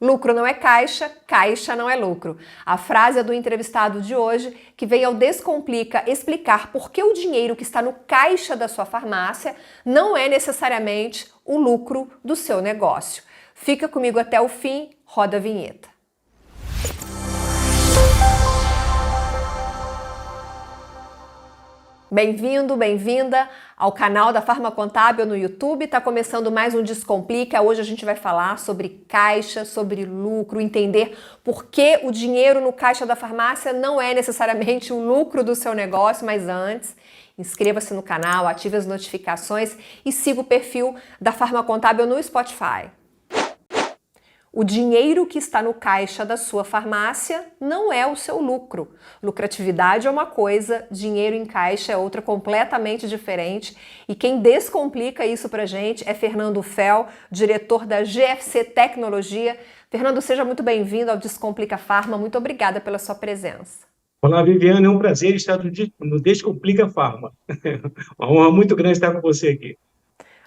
Lucro não é caixa, caixa não é lucro. A frase é do entrevistado de hoje, que veio ao Descomplica explicar por que o dinheiro que está no caixa da sua farmácia não é necessariamente o lucro do seu negócio. Fica comigo até o fim, roda a vinheta. Bem-vindo, bem-vinda ao canal da Farma Contábil no YouTube. Está começando mais um Descomplica. Hoje a gente vai falar sobre caixa, sobre lucro, entender por que o dinheiro no caixa da farmácia não é necessariamente o lucro do seu negócio, mas antes, inscreva-se no canal, ative as notificações e siga o perfil da Farma Contábil no Spotify. O dinheiro que está no caixa da sua farmácia não é o seu lucro. Lucratividade é uma coisa, dinheiro em caixa é outra completamente diferente. E quem descomplica isso pra gente é Fernando Fel, diretor da GFC Tecnologia. Fernando, seja muito bem-vindo ao Descomplica Farma. Muito obrigada pela sua presença. Olá, Viviane, é um prazer estar no Descomplica Farma. Uma honra muito grande estar com você aqui.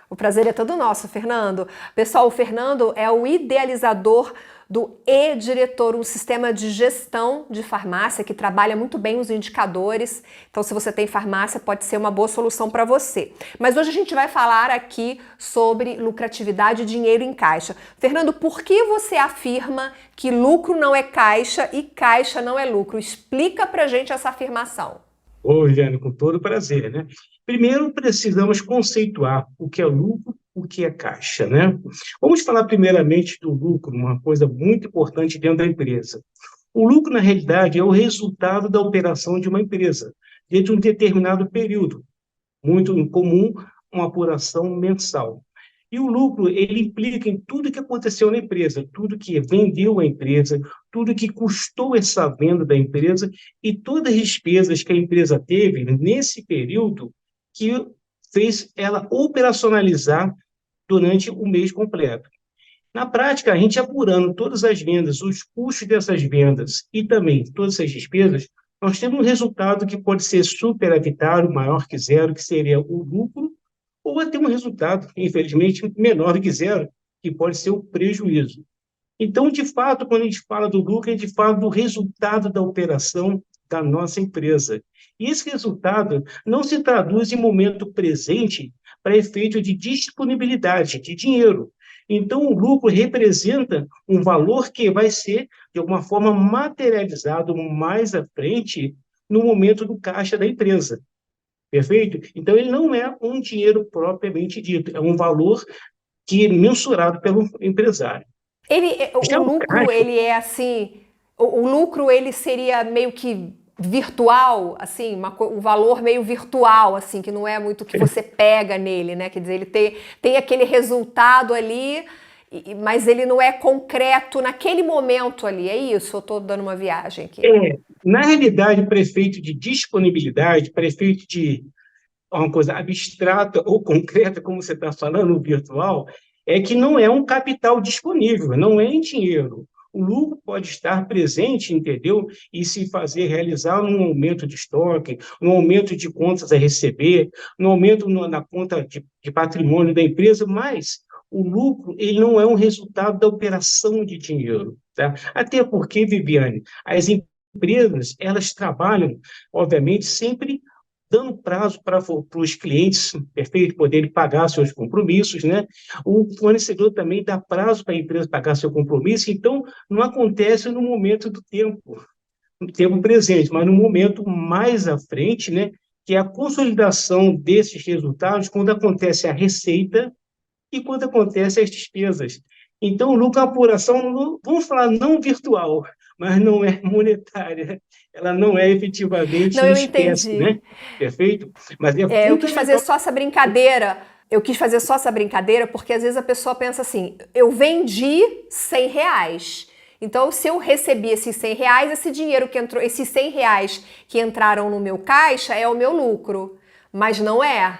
O prazer é todo nosso, Fernando. Pessoal, o Fernando é o idealizador do e-diretor, um sistema de gestão de farmácia que trabalha muito bem os indicadores. Então, se você tem farmácia, pode ser uma boa solução para você. Mas hoje a gente vai falar aqui sobre lucratividade e dinheiro em caixa. Fernando, por que você afirma que lucro não é caixa e caixa não é lucro? Explica pra gente essa afirmação. Ô, Viviane, com todo prazer, né? Primeiro, precisamos conceituar o que é lucro, o que é caixa, né? Vamos falar primeiramente do lucro, uma coisa muito importante dentro da empresa. O lucro, na realidade, é o resultado da operação de uma empresa, dentro de um determinado período, muito comum, uma apuração mensal. E o lucro, ele implica em tudo que aconteceu na empresa, tudo que vendeu a empresa, tudo que custou essa venda da empresa e todas as despesas que a empresa teve nesse período que fez ela operacionalizar durante o mês completo. Na prática, a gente apurando todas as vendas, os custos dessas vendas e também todas essas despesas, nós temos um resultado que pode ser superavitário, maior que zero, que seria o lucro, ou até um resultado, infelizmente, menor do que zero, que pode ser o prejuízo. Então, de fato, quando a gente fala do lucro, a gente fala do resultado da operação da nossa empresa. E esse resultado não se traduz em momento presente para efeito de disponibilidade de dinheiro. Então, o lucro representa um valor que vai ser, de alguma forma, materializado mais à frente no momento do caixa da empresa. Perfeito? Então, ele não é um dinheiro propriamente dito, é um valor que é mensurado pelo empresário. O Já o lucro, caixa, ele é assim, o lucro ele seria meio que virtual, assim, um valor meio virtual, assim, que não é muito que você pega nele, né? Quer dizer, ele tem aquele resultado ali, mas ele não é concreto naquele momento ali, é isso? Eu tô dando uma viagem aqui. na realidade, prefeito de disponibilidade, prefeito de uma coisa abstrata ou concreta, como você está falando, o virtual, é que não é um capital disponível, não é em dinheiro. O lucro pode estar presente, entendeu? E se fazer realizar num aumento de estoque, num aumento de contas a receber, num aumento na conta de patrimônio da empresa, mas o lucro ele não é um resultado da operação de dinheiro. Tá? Até porque, Viviane, as empresas elas trabalham, obviamente, sempre dando prazo para os clientes, perfeito, poderem pagar seus compromissos, né? O fornecedor também dá prazo para a empresa pagar seu compromisso, então não acontece no momento do tempo, no tempo presente, mas no momento mais à frente, né? Que é a consolidação desses resultados quando acontece a receita e quando acontecem as despesas. Então, o lucro é uma apuração, vamos falar não virtual, mas não é monetária. Ela não é efetivamente Não, em eu espécie, entendi. né? Perfeito? Mas é Eu quis fazer fundamental. só essa brincadeira. Eu quis fazer só essa brincadeira porque às vezes a pessoa pensa assim: eu vendi R$ 100. Então, se eu recebi esses R$ 100, esse dinheiro que entrou, esses R$ 100 que entraram no meu caixa é o meu lucro. Mas não é.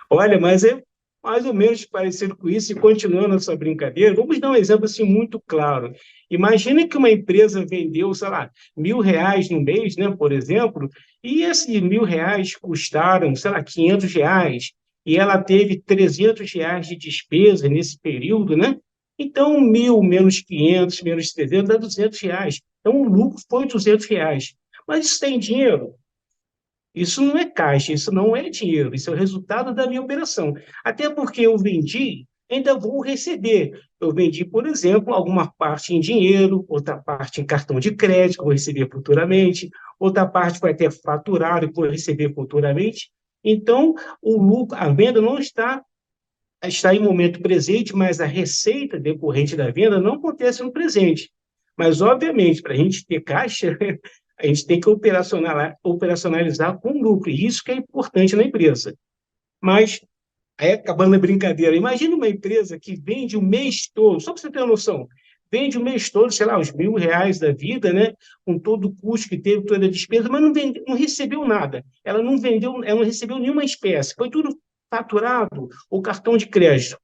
Olha, mas é mais ou menos parecido com isso, e continuando essa brincadeira, vamos dar um exemplo assim muito claro. Imagina que uma empresa vendeu, sei lá, R$ 1.000 no mês, né, por exemplo, e esses R$ 1.000 custaram, sei lá, R$ 500, e ela teve R$ 300 de despesa nesse período, né? Então, 1.000 menos 500, menos 300, dá R$ 200. Então, o lucro foi R$ 200. Mas isso tem dinheiro? Isso não é caixa, isso não é dinheiro, isso é o resultado da minha operação. Até porque eu vendi, ainda vou receber. Eu vendi, por exemplo, alguma parte em dinheiro, outra parte em cartão de crédito, vou receber futuramente, outra parte vai ter faturado, que vou receber futuramente. Então, o lucro, a venda não está em momento presente, mas a receita decorrente da venda não acontece no presente. Mas, obviamente, para a gente ter caixa, a gente tem que operacionalizar com lucro, e isso que é importante na empresa. Mas, aí, acabando a brincadeira, imagina uma empresa que vende o mês todo, só para você ter uma noção, vende o mês todo, sei lá, os R$ 1.000 da vida, né? Com todo o custo que teve, toda a despesa, mas não recebeu nada. Ela não recebeu nenhuma espécie, foi tudo faturado ou cartão de crédito.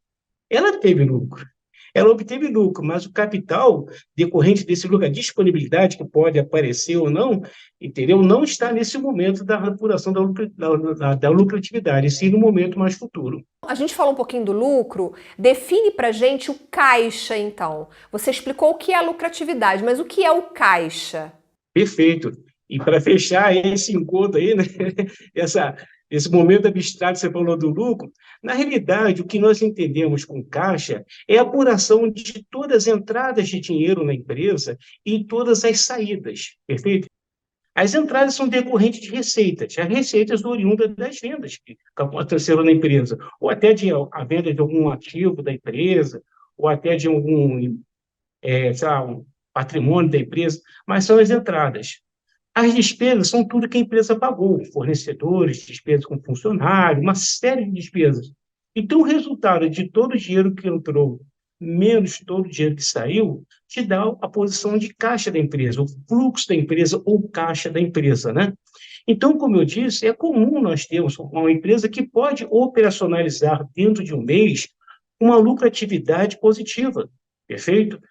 Ela teve lucro. Ela obteve lucro, mas o capital decorrente desse lucro, a disponibilidade que pode aparecer ou não, entendeu? Não está nesse momento da apuração da lucratividade, e sim no momento mais futuro. A gente falou um pouquinho do lucro, define pra gente o caixa, então. Você explicou o que é a lucratividade, mas o que é o caixa? Perfeito. E para fechar esse encontro aí, né, essa, esse momento abstrato que você falou do lucro, na realidade, o que nós entendemos com caixa é a apuração de todas as entradas de dinheiro na empresa e todas as saídas, perfeito? As entradas são decorrentes de receitas, as receitas oriundas das vendas que aconteceram na empresa, ou até de a venda de algum ativo da empresa, ou até de algum, sei lá, um patrimônio da empresa, mas são as entradas. As despesas são tudo que a empresa pagou, fornecedores, despesas com funcionário, uma série de despesas. Então, o resultado de todo o dinheiro que entrou, menos todo o dinheiro que saiu, te dá a posição de caixa da empresa, o fluxo da empresa ou caixa da empresa, né? Então, como eu disse, é comum nós termos uma empresa que pode operacionalizar dentro de um mês uma lucratividade positiva, perfeito?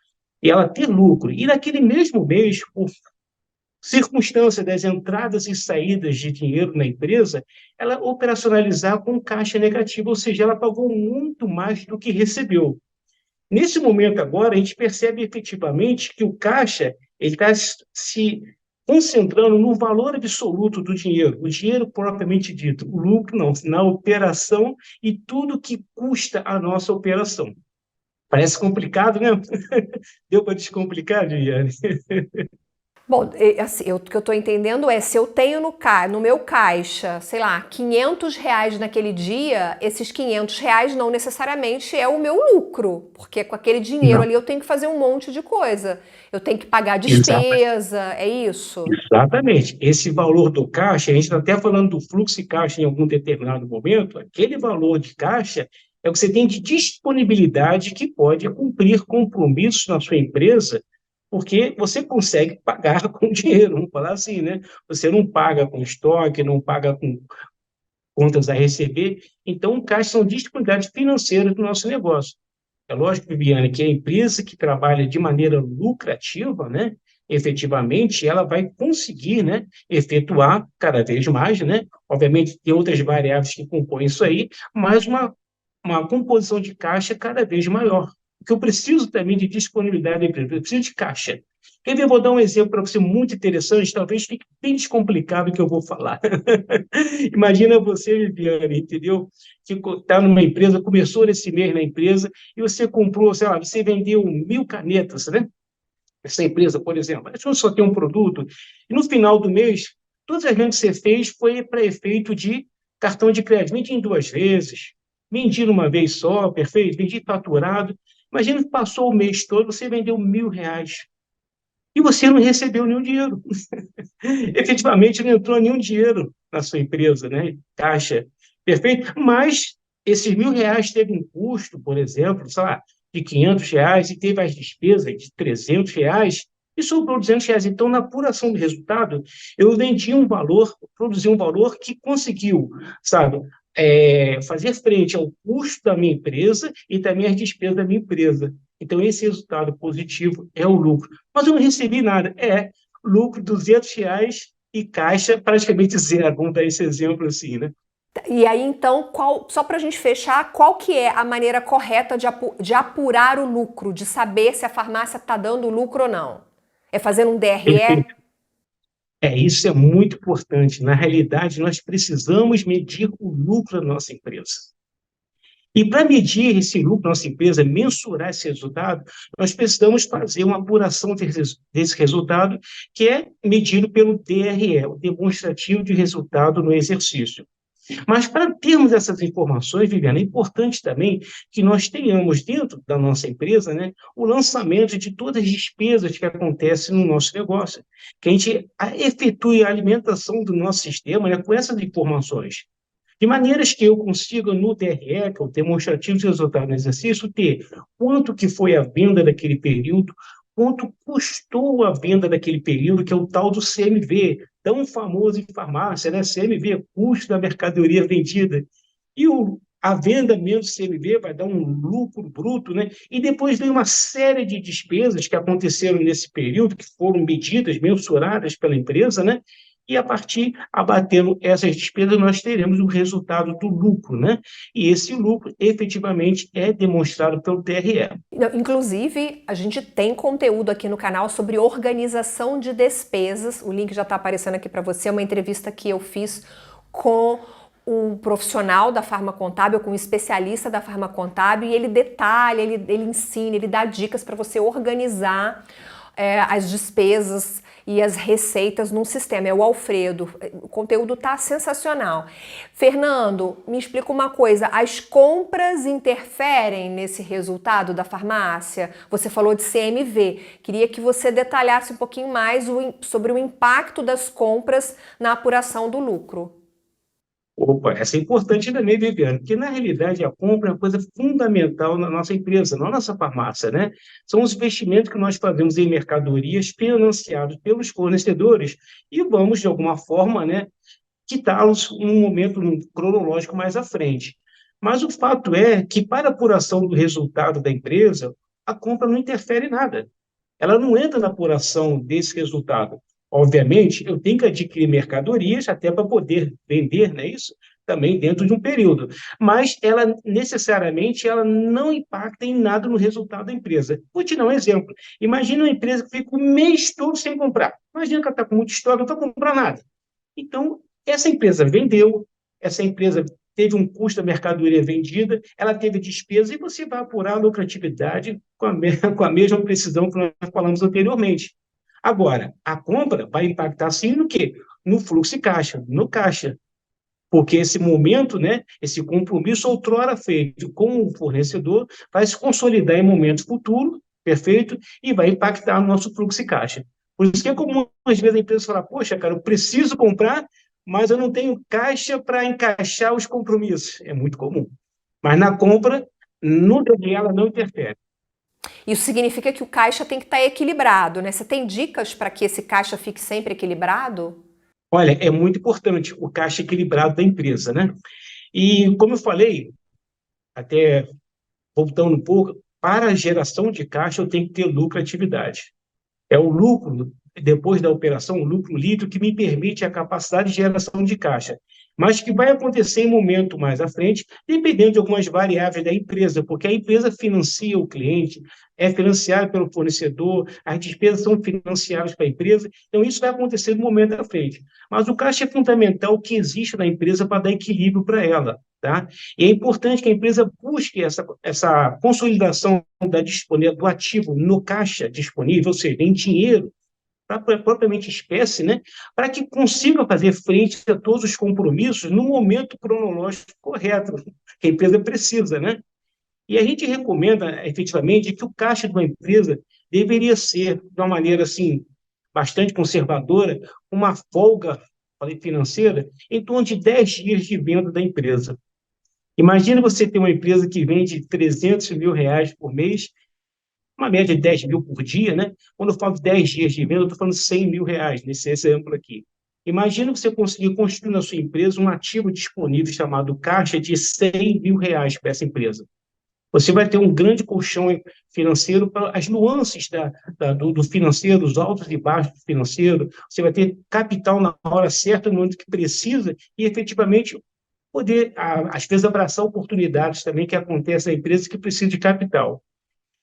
E ela ter lucro. E naquele mesmo mês, por circunstância das entradas e saídas de dinheiro na empresa, ela operacionalizar com caixa negativo, ou seja, ela pagou muito mais do que recebeu. Nesse momento agora, a gente percebe efetivamente que o caixa ele está se concentrando no valor absoluto do dinheiro, o dinheiro propriamente dito, o lucro não, na operação e tudo que custa a nossa operação. Parece complicado, né? Deu para descomplicar, Viviane? Bom, assim, o que eu tô entendendo é, se eu tenho no meu caixa, sei lá, R$ 500 naquele dia, esses R$ 500 não necessariamente é o meu lucro, porque com aquele dinheiro Não, ali eu tenho que fazer um monte de coisa. Eu tenho que pagar exatamente. despesa, é isso? Exatamente. Esse valor do caixa, a gente está até falando do fluxo de caixa em algum determinado momento, aquele valor de caixa é o que você tem de disponibilidade que pode cumprir compromissos na sua empresa, porque você consegue pagar com dinheiro, vamos falar assim, né? Você não paga com estoque, não paga com contas a receber, então o caixa são disponibilidades financeiras do nosso negócio. É lógico, Viviane, que a empresa que trabalha de maneira lucrativa, né, efetivamente, ela vai conseguir, né, efetuar cada vez mais, né? Obviamente, tem outras variáveis que compõem isso aí, mas uma composição de caixa cada vez maior. Porque eu preciso também de disponibilidade da empresa, eu preciso de caixa. Quer ver? Eu vou dar um exemplo para você muito interessante, talvez fique bem descomplicado o que eu vou falar. Imagina você, Viviane, entendeu? Que está numa empresa, começou nesse mês na empresa, e você comprou, sei lá, você vendeu 1.000 canetas, né? Essa empresa, por exemplo, a só tem um produto, e no final do mês, todas as vendas que você fez foi para efeito de cartão de crédito. Vendi em 2 vezes, vendi uma vez só, perfeito? Vendi faturado. Imagina que passou o mês todo, você vendeu R$ 1.000 e você não recebeu nenhum dinheiro. Efetivamente, não entrou nenhum dinheiro na sua empresa, né? Caixa, perfeito? Mas esses R$ 1.000 teve um custo, por exemplo, sei lá, de R$ 500 e teve as despesas de R$ 300 e sobrou R$ 200. Então, na apuração do resultado, eu vendi um valor, produzi um valor que conseguiu, sabe, fazer frente ao custo da minha empresa e também às despesas da minha empresa. Então, esse resultado positivo é o lucro. Mas eu não recebi nada. Lucro R$ 200 e caixa praticamente zero. Vamos dar esse exemplo assim, né? E aí, então, só para a gente fechar, qual que é a maneira correta de apurar o lucro, de saber se a farmácia está dando lucro ou não? É fazendo um DRE? Perfeito. Isso é muito importante. Na realidade, nós precisamos medir o lucro da nossa empresa. E para medir esse lucro da nossa empresa, mensurar esse resultado, nós precisamos fazer uma apuração desse resultado, que é medido pelo DRE, o demonstrativo de resultado no exercício. Mas para termos essas informações, Viviana, é importante também que nós tenhamos dentro da nossa empresa, né, o lançamento de todas as despesas que acontecem no nosso negócio, que a gente efetue a alimentação do nosso sistema, né, com essas informações. De maneiras que eu consiga, no DRE, que é o demonstrativo de resultado no exercício, ter quanto que foi a venda daquele período, quanto custou a venda daquele período, que é o tal do CMV, tão famoso em farmácia, né? CMV, custo da mercadoria vendida. E a venda menos CMV vai dar um lucro bruto, né? E depois vem uma série de despesas que aconteceram nesse período, que foram medidas, mensuradas pela empresa, né? E a partir, abatendo essas despesas, nós teremos o resultado do lucro, né? E esse lucro, efetivamente, é demonstrado pelo TRE. Inclusive, a gente tem conteúdo aqui no canal sobre organização de despesas. O link já está aparecendo aqui para você. É uma entrevista que eu fiz com um profissional da Farma Contábil, com um especialista da Farma Contábil, e ele detalha, ele ensina, ele dá dicas para você organizar as despesas e as receitas num sistema. É o Alfredo. O conteúdo tá sensacional. Fernando, me explica uma coisa. As compras interferem nesse resultado da farmácia? Você falou de CMV. Queria que você detalhasse um pouquinho mais sobre o impacto das compras na apuração do lucro. Opa, essa é importante também, Viviane, porque na realidade a compra é uma coisa fundamental na nossa empresa, na nossa farmácia, né? São os investimentos que nós fazemos em mercadorias financiados pelos fornecedores e vamos, de alguma forma, né, quitá-los num momento cronológico mais à frente. Mas o fato é que, para a apuração do resultado da empresa, a compra não interfere em nada. Ela não entra na apuração desse resultado. Obviamente, eu tenho que adquirir mercadorias até para poder vender, não é isso? Também dentro de um período. Mas ela, necessariamente, ela não impacta em nada no resultado da empresa. Vou te dar um exemplo. Imagina uma empresa que fica o mês todo sem comprar. Imagina que ela está com muito estoque, não está comprando nada. Então, essa empresa vendeu, essa empresa teve um custo da mercadoria vendida, ela teve despesa, e você vai apurar a lucratividade com a mesma precisão que nós falamos anteriormente. Agora, a compra vai impactar, sim, no quê? No fluxo de caixa, no caixa. Porque esse momento, né, esse compromisso outrora feito com o fornecedor vai se consolidar em momento futuro, perfeito, e vai impactar no nosso fluxo de caixa. Por isso que é comum, às vezes, a empresa falar, poxa, cara, eu preciso comprar, mas eu não tenho caixa para encaixar os compromissos. É muito comum. Mas na compra, no DRE, ela não interfere. Isso significa que o caixa tem que estar equilibrado, né? Você tem dicas para que esse caixa fique sempre equilibrado? Olha, é muito importante o caixa equilibrado da empresa, né? E, como eu falei, até voltando um pouco, para a geração de caixa eu tenho que ter lucratividade. É o lucro, depois da operação, o lucro líquido que me permite a capacidade de geração de caixa, mas que vai acontecer em momento mais à frente, dependendo de algumas variáveis da empresa, porque a empresa financia o cliente, é financiada pelo fornecedor, as despesas são financiadas para a empresa, então isso vai acontecer no momento à frente. Mas o caixa é fundamental que existe na empresa para dar equilíbrio para ela. Tá? E é importante que a empresa busque essa consolidação do ativo no caixa disponível, ou seja, em dinheiro, propriamente espécie, né, para que consiga fazer frente a todos os compromissos no momento cronológico correto que a empresa precisa. Né? E a gente recomenda, efetivamente, que o caixa de uma empresa deveria ser, de uma maneira assim, bastante conservadora, uma folga financeira em torno de 10 dias de venda da empresa. Imagina você ter uma empresa que vende 300 mil reais por mês, uma média de 10 mil por dia, né? Quando eu falo 10 dias de venda, eu estou falando 100 mil reais, nesse exemplo aqui. Imagina você conseguir construir na sua empresa um ativo disponível chamado caixa de 100 mil reais para essa empresa. Você vai ter um grande colchão financeiro para as nuances do financeiro, os altos e baixos do financeiro. Você vai ter capital na hora certa, no momento que precisa, e efetivamente poder, às vezes, abraçar oportunidades também que acontecem na empresa que precisam de capital.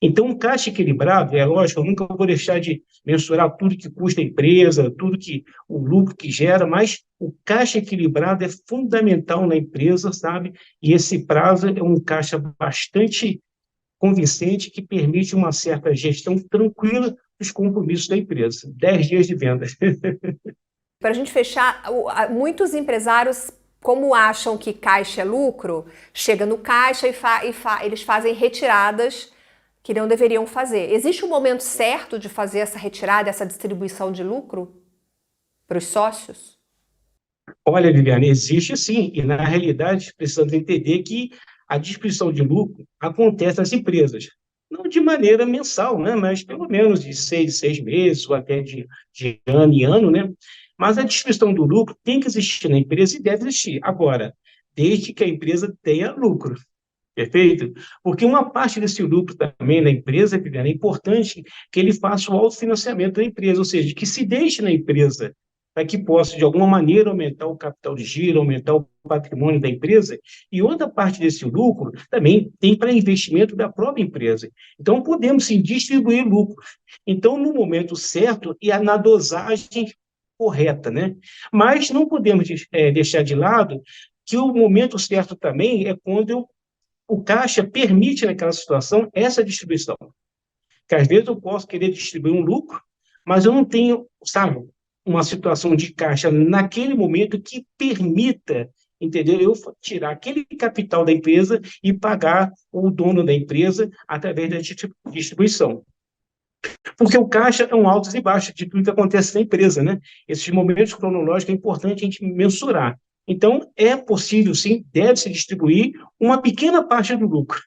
Então, um caixa equilibrado, é lógico, eu nunca vou deixar de mensurar tudo que custa a empresa, tudo que o lucro que gera, mas o caixa equilibrado é fundamental na empresa, sabe? E esse prazo é um caixa bastante convincente que permite uma certa gestão tranquila dos compromissos da empresa. 10 dias de vendas. Para a gente fechar, muitos empresários, como acham que caixa é lucro, chega no caixa eles fazem retiradas que não deveriam fazer. Existe um momento certo de fazer essa retirada, essa distribuição de lucro para os sócios? Olha, Viviane, existe sim, e na realidade precisamos entender que a distribuição de lucro acontece nas empresas, não de maneira mensal, né, mas pelo menos de 6 meses, ou até de ano em ano, né? Mas a distribuição do lucro tem que existir na empresa e deve existir. Agora, desde que a empresa tenha lucro. Perfeito? Porque uma parte desse lucro também na empresa, Viviane, é importante que ele faça o autofinanciamento da empresa, ou seja, que se deixe na empresa para que possa, de alguma maneira, aumentar o capital de giro, aumentar o patrimônio da empresa, e outra parte desse lucro também tem para investimento da própria empresa. Então, podemos, sim, distribuir lucro. Então, no momento certo e na dosagem correta, né? Mas não podemos deixar de lado que o momento certo também é quando o caixa permite, naquela situação, essa distribuição. Que às vezes eu posso querer distribuir um lucro, mas eu não tenho, sabe, uma situação de caixa naquele momento que permita, entendeu? Eu tirar aquele capital da empresa e pagar o dono da empresa através da distribuição. Porque o caixa é um altos e baixos de tudo que acontece na empresa, né? Esses momentos cronológicos é importante a gente mensurar. Então, é possível, sim, deve-se distribuir uma pequena parte do lucro.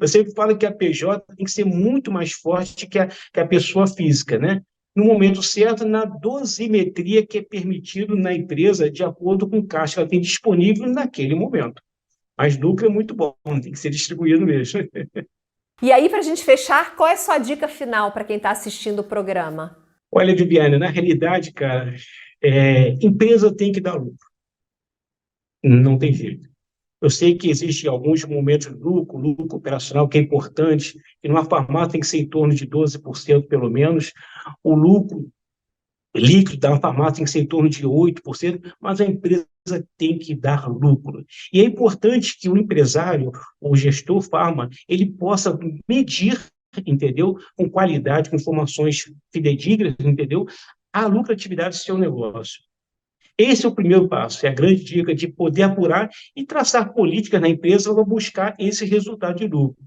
Eu sempre falo que a PJ tem que ser muito mais forte que a pessoa física, né? No momento certo, na dosimetria que é permitido na empresa, de acordo com o caixa que ela tem disponível naquele momento. Mas lucro é muito bom, tem que ser distribuído mesmo. E aí, para a gente fechar, qual é a sua dica final para quem está assistindo o programa? Olha, Viviane, na realidade, cara, empresa tem que dar lucro. Não tem jeito. Eu sei que existem alguns momentos de lucro operacional que é importante, e numa farmácia tem que ser em torno de 12% pelo menos. O lucro líquido da farmácia tem que ser em torno de 8%, mas a empresa tem que dar lucro. E é importante que o empresário, o gestor farma, ele possa medir, entendeu? Com qualidade, com informações fidedignas, entendeu? A lucratividade do seu negócio. Esse é o primeiro passo, é a grande dica de poder apurar e traçar políticas na empresa para buscar esse resultado de lucro.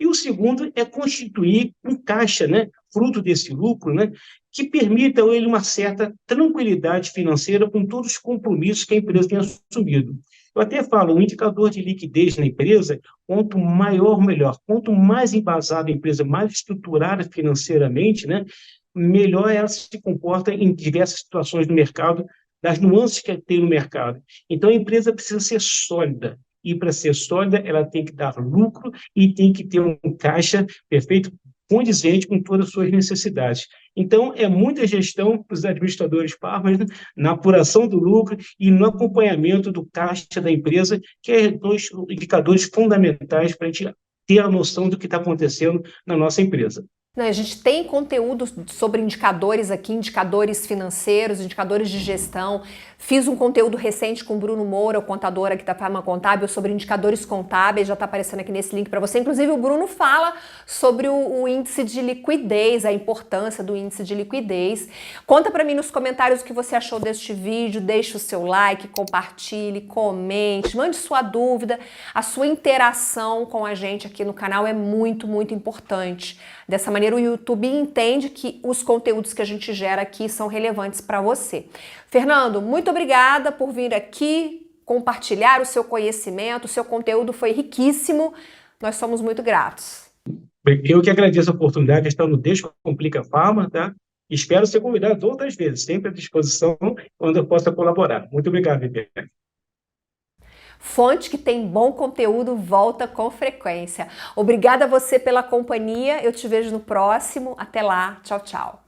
E o segundo é constituir um caixa, né, fruto desse lucro, né, que permita a ele uma certa tranquilidade financeira com todos os compromissos que a empresa tem assumido. Eu até falo, o indicador de liquidez na empresa, quanto maior, melhor. Quanto mais embasada a empresa, mais estruturada financeiramente, né, melhor ela se comporta em diversas situações do mercado, das nuances que tem no mercado. Então, a empresa precisa ser sólida. E para ser sólida, ela tem que dar lucro e tem que ter um caixa perfeito, condizente com todas as suas necessidades. Então, é muita gestão para os administradores farmas, né, na apuração do lucro e no acompanhamento do caixa da empresa, que é dois indicadores fundamentais para a gente ter a noção do que está acontecendo na nossa empresa. A gente tem conteúdo sobre indicadores aqui, indicadores financeiros, indicadores de gestão. Fiz um conteúdo recente com o Bruno Moura, o contador aqui da Farma Contábil, sobre indicadores contábeis, já está aparecendo aqui nesse link para você. Inclusive, o Bruno fala sobre o índice de liquidez, a importância do índice de liquidez. Conta para mim nos comentários o que você achou deste vídeo, deixe o seu like, compartilhe, comente, mande sua dúvida. A sua interação com a gente aqui no canal é muito, muito importante. Dessa maneira, o YouTube entende que os conteúdos que a gente gera aqui são relevantes para você. Fernando, muito obrigada por vir aqui compartilhar o seu conhecimento, o seu conteúdo foi riquíssimo. Nós somos muito gratos. Eu que agradeço a oportunidade de estar no Descomplica Farma, tá? Espero ser convidado outras vezes, sempre à disposição, quando eu possa colaborar. Muito obrigado, Viviane. Fonte que tem bom conteúdo volta com frequência. Obrigada a você pela companhia. Eu te vejo no próximo. Até lá. Tchau, tchau.